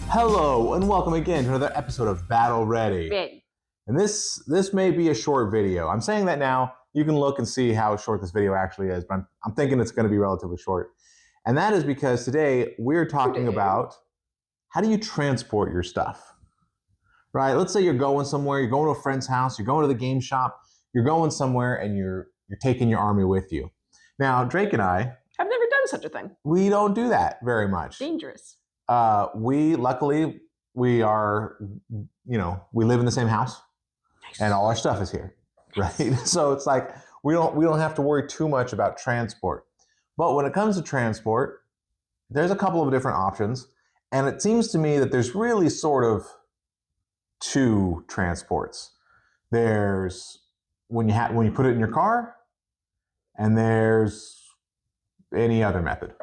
Hello and welcome again to another episode of Battle Ready. Ready. And this may be a short video. I'm saying that now. You can look and see how short this video actually is, but I'm thinking it's going to be relatively short. And that is because today we're talking about how do you transport your stuff, right? Let's say you're going somewhere, you're going to a friend's house, you're going to the game shop, you're going somewhere and you're taking your army with you. Now, Drake and I I've never done such a thing. We don't do that very much. Dangerous. Luckily, we are, we live in the same house, Nice. and all our stuff is here, right? So it's like we don't have to worry too much about transport. But when it comes to transport, there's a couple of different options, and it seems to me that there's really sort of two transports. There's when you put it in your car, and there's any other method.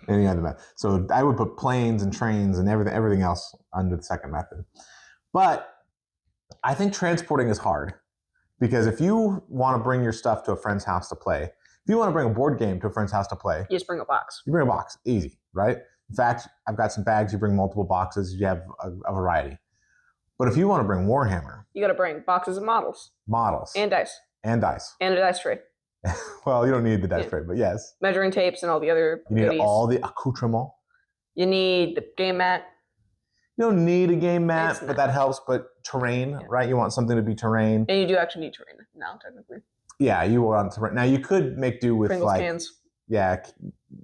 Any other method. So I would put planes and trains and everything else under the second method. But I think transporting is hard because if you want to bring your stuff to a friend's house to play, if you want to bring a board game to a friend's house to play, You just bring a box. you bring a box, easy, right? In fact, I've got some bags. You bring multiple boxes. You have a variety. But if you want to bring Warhammer, You gotta bring boxes of models. And dice. and dice. And a dice tray. Well, you don't need the dice tray, but yes. Measuring tapes and all the other You need goodies. all the accoutrement. You need the game mat. You don't need a game mat, It's but not. that helps. But terrain, right? You want something to be terrain. And you do actually need terrain now, technically. Yeah, you want terrain. Now you could make do with Pringles cans.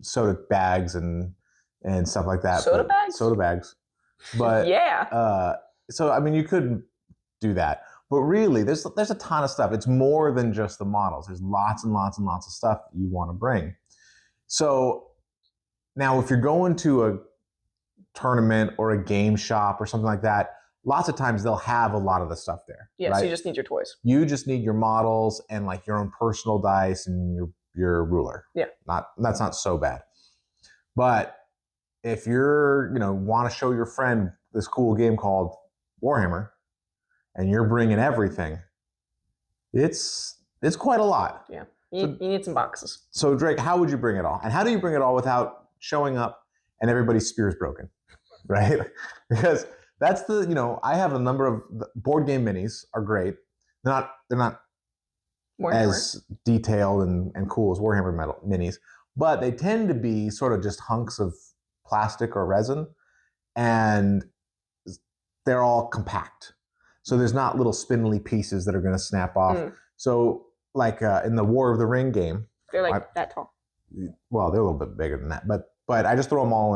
soda bags and stuff like that. Soda bags? Soda bags. But Yeah. so I mean, you could do that. But really, there's a ton of stuff. It's more than just the models. There's lots and lots and lots of stuff that you want to bring. So now, if you're going to a tournament or a game shop or something like that, lots of times they'll have a lot of the stuff there. Yeah, right? so you just need your toys. You just need your models and like your own personal dice and your ruler. Yeah. That's not so bad. But if you're, want to show your friend this cool game called Warhammer, and you're bringing everything, it's quite a lot. Yeah. You need some boxes. So Drake, how would you bring it all? And how do you bring it all without showing up and everybody's spear's broken, right? Because that's I have a number of board game minis are great. They're not Warhammer. as detailed and cool as Warhammer minis, but they tend to be sort of just hunks of plastic or resin, and they're all compact. So there's not little spindly pieces that are going to snap off. So like in the War of the Ring game, They're like that tall. well, they're a little bit bigger than that, but I just throw them all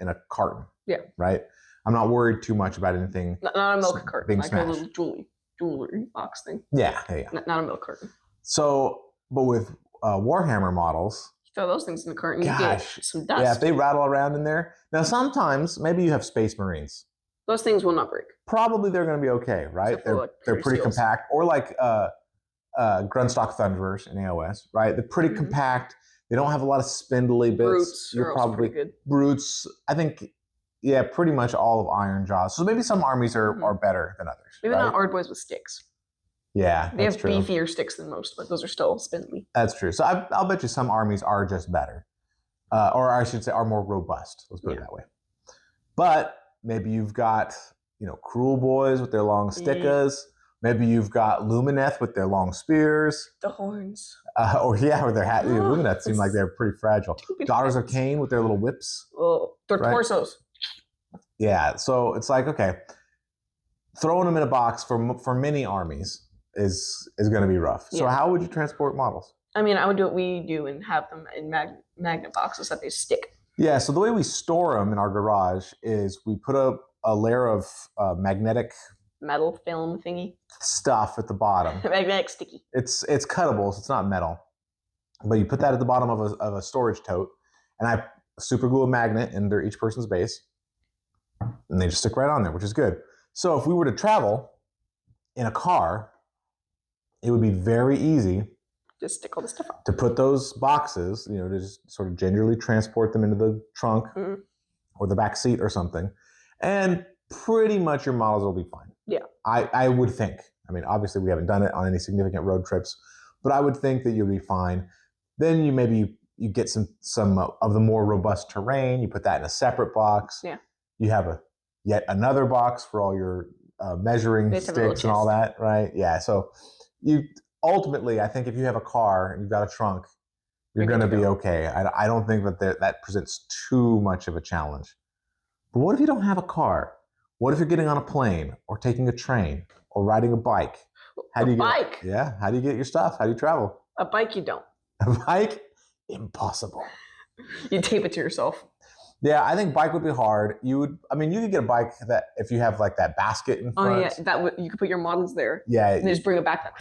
in a carton. Yeah. Right. I'm not worried too much about anything. Not a milk carton. being Like smashed. a little jewelry box thing. Yeah. Not a milk carton. So, but with Warhammer models, Throw those things in the carton. Gosh. You get some dust. yeah, if they rattle around in there. Now, sometimes maybe you have Space Marines. Those things will not break. Probably they're going to be okay, right? Except for, like, They're pretty seals. compact, or like Grundstock Thunderers in AOS, right? They're pretty compact. They don't have a lot of spindly bits. Brutes are also pretty good. Brutes. I think, yeah, pretty much all of Iron Jaws. So maybe some armies are better than others. Maybe right? not Ard Boys with sticks. Yeah, They that's have true. beefier sticks than most, but those are still spindly. That's true. So I'll bet you some armies are just better, or I should say, are more robust. Let's put it that way. But maybe you've got Cruel Boys with their long stickas. Maybe you've got Lumineth with their long spears. The horns. Or their hat. Lumineth seem like they're pretty fragile. Daughters of Cain with their little whips. Well, their right? torsos. Yeah, so it's like, okay, throwing them in a box for mini armies is going to be rough. So how would you transport models? I mean, I would do what we do and have them in magnet boxes that they stick. Yeah, so the way we store them in our garage is we put a layer of magnetic Metal film thingy. stuff at the bottom. Magnetic sticky. It's cuttable, so it's not metal. But you put that at the bottom of a storage tote, and I super glue a magnet under each person's base, and they just stick right on there, which is good. So if we were to travel in a car, it would be very easy Just stick all the stuff on. to put those boxes, to just sort of gingerly transport them into the trunk or the back seat or something, and pretty much your models will be fine. Yeah. I would think. I mean, obviously we haven't done it on any significant road trips, but I would think that you'll be fine. Then you get some of the more robust terrain. You put that in a separate box. Yeah. You have yet another box for all your measuring They have to have a little sticks and all chest. that, right? Yeah. So you ultimately, I think if you have a car and you've got a trunk, you're You're going good to to be go. okay. I don't think that presents too much of a challenge. But what if you don't have a car? What if you're getting on a plane or taking a train or riding a bike? How A do you get? bike. Yeah. How do you get your stuff? How do you travel? A bike you don't. A bike? Impossible. You tape it to yourself. Yeah, I think bike would be hard. You would. I mean, you could get a bike that if you have like that basket in Oh front. yeah, you could put your models there. Yeah. And then just bring it back.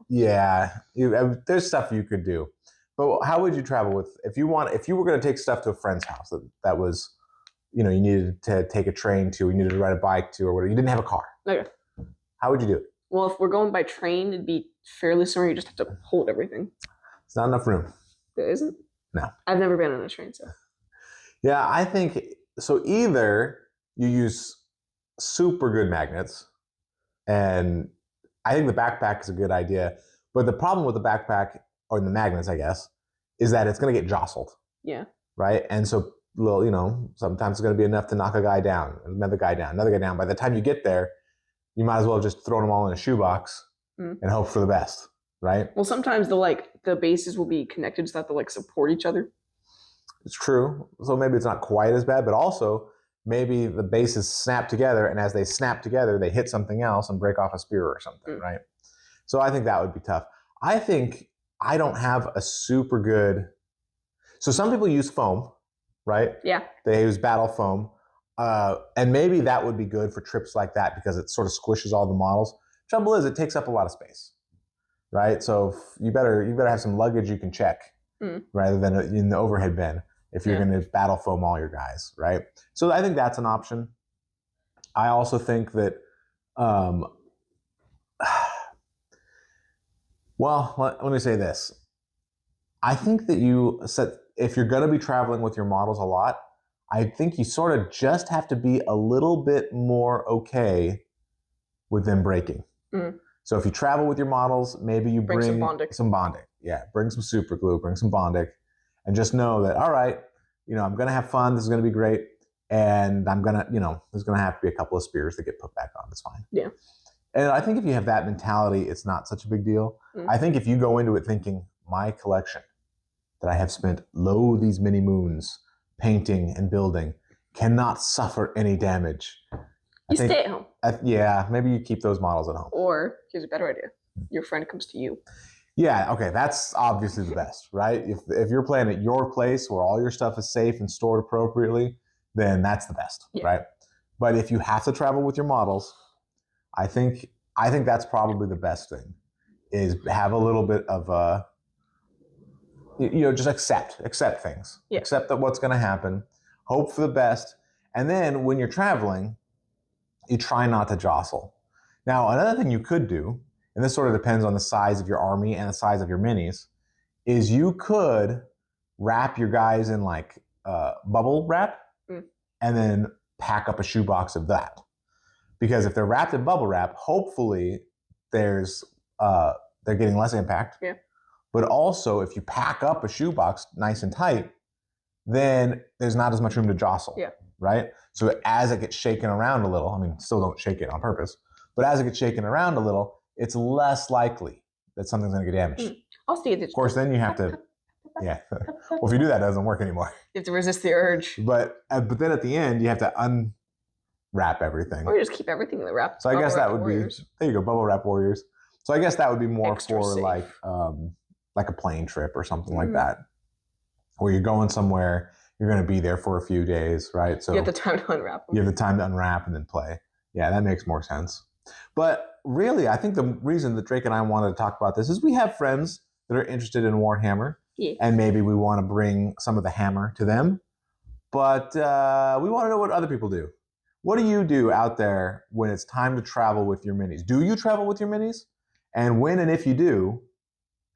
Yeah. There's stuff you could do. But how would you travel with if you were going to take stuff to a friend's house that was, you needed to take a train to, or you needed to ride a bike to, or whatever. You didn't have a car. Okay. How would you do it? Well, if we're going by train, it'd be fairly similar. You just have to hold everything. It's not enough room. There isn't? No. I've never been on a train, so. Yeah, I think so. Either you use super good magnets, and I think the backpack is a good idea. But the problem with the backpack, or the magnets, I guess, is that it's going to get jostled. Yeah. Right? And so, sometimes it's going to be enough to knock a guy down, another guy down, another guy down. By the time you get there, you might as well just throw them all in a shoebox and hope for the best, right? Well, sometimes the bases will be connected so that they'll support each other. It's true. So maybe it's not quite as bad, but also maybe the bases snap together, and as they snap together, they hit something else and break off a spear or something, right? So I think that would be tough. I think I don't have a super good. So some people use foam, right? Yeah. They use battle foam. And maybe that would be good for trips like that because it sort of squishes all the models. Trouble is, it takes up a lot of space, right? So you better have some luggage you can check rather than in the overhead bin if you're going to battle foam all your guys, right? So I think that's an option. I also think that, well, let me say this. I think that if you're going to be traveling with your models a lot, I think you sort of just have to be a little bit more okay with them breaking. So if you travel with your models, maybe you bring some Bondic. Yeah, bring some super glue, bring some Bondic, and just know that, all right, I'm going to have fun. This is going to be great. And I'm going to, there's going to have to be a couple of spears that get put back on. That's fine. Yeah. And I think if you have that mentality, it's not such a big deal. I think if you go into it thinking, my collection that I have spent these many moons painting and building cannot suffer any damage. Stay at home. Yeah, maybe you keep those models at home. Or, here's a better idea. Your friend comes to you. Yeah, okay, that's obviously the best, right? If you're playing at your place where all your stuff is safe and stored appropriately, then that's the best, right? But if you have to travel with your models, I think that's probably the best thing, is have a little bit of a, just accept things. Yeah. Accept that what's going to happen, hope for the best, and then when you're traveling, you try not to jostle. Now, another thing you could do, and this sort of depends on the size of your army and the size of your minis, is you could wrap your guys in bubble wrap and then pack up a shoebox of that. Because if they're wrapped in bubble wrap, hopefully they're getting less impact. Yeah. But also, if you pack up a shoebox nice and tight, then there's not as much room to jostle. Yeah. Right? So as it gets shaken around a little, still don't shake it on purpose, but as it gets shaken around a little, it's less likely that something's going to get damaged. I'll see it. Of course, then you have to, yeah. Well, if you do that, it doesn't work anymore. You have to resist the urge. But then at the end, you have to unwrap everything. Or you just keep everything in the wrap. So I guess that would be, there you go, bubble wrap warriors. So I guess that would be more extra for safe. like a plane trip or something like that, where you're going somewhere, you're going to be there for a few days, right? So you have the time to unwrap them. You have the time to unwrap and then play. Yeah, that makes more sense. But really, I think the reason that Drake and I wanted to talk about this is we have friends that are interested in Warhammer, and maybe we want to bring some of the hammer to them. But we want to know what other people do. What do you do out there when it's time to travel with your minis? Do you travel with your minis? And when and if you do,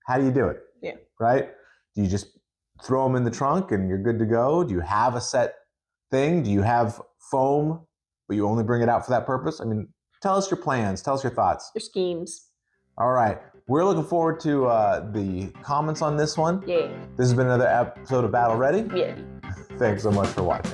how do you do it? Yeah. Right? Do you just throw them in the trunk and you're good to go? Do you have a set thing? Do you have foam, but you only bring it out for that purpose? Tell us your plans. Tell us your thoughts. Your schemes. All right. We're looking forward to the comments on this one. Yeah. This has been another episode of Battle Ready. Yeah. Thanks so much for watching.